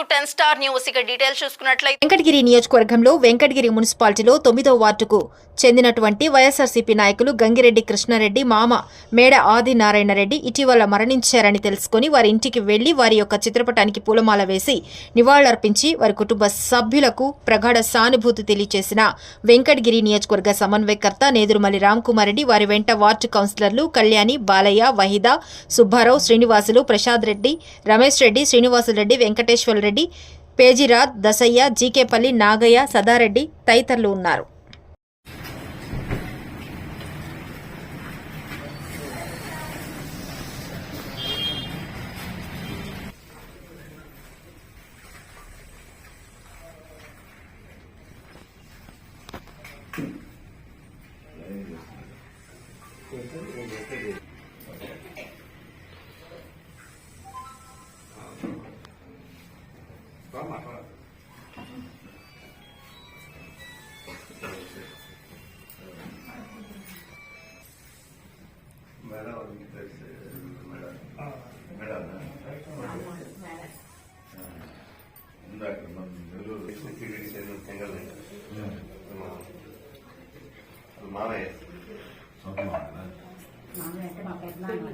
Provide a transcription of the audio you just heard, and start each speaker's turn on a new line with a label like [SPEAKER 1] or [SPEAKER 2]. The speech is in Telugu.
[SPEAKER 1] 10 Star News ఇక డీటెయిల్స్ చూసుకున్నట్లయితే
[SPEAKER 2] వెంకటగిరి నియోజకవర్గంలో వెంకటగిరి మున్సిపాలిటీలో 9వ వార్డుకు చెందినటువంటి వైఎస్ఆర్సీపీ నాయకులు గంగిరెడ్డి కృష్ణారెడ్డి మామ మేడ ఆదినారాయణ రెడ్డి ఇటీవల మరణించారని తెలుసుకుని వారి ఇంటికి వెళ్లి వారి యొక్క చిత్రపటానికి పూలమాల వేసి నివాళులర్పించి వారి కుటుంబ సభ్యులకు ప్రగాఢ సానుభూతి తెలియజేసిన వెంకటగిరి నియోజకవర్గ సమన్వయకర్త నేదురుమల్లి రామ్కుమార్ రెడ్డి వారి వెంట వార్డు కౌన్సిలర్లు కళ్యాణి బాలయ్య వహీదా సుబ్బారావు శ్రీనివాసులు ప్రసాద్ రెడ్డి రమేష్ రెడ్డి శ్రీనివాసులరెడ్డి వెంకటేశ్వర రెడ్డి పేజిరాజ్ దసయ్య జీకేపల్లి నాగయ్య సదారెడ్డి తదితరులు ఉన్నారు.
[SPEAKER 3] మామయ్య అంటే మా పెద్దనాన్న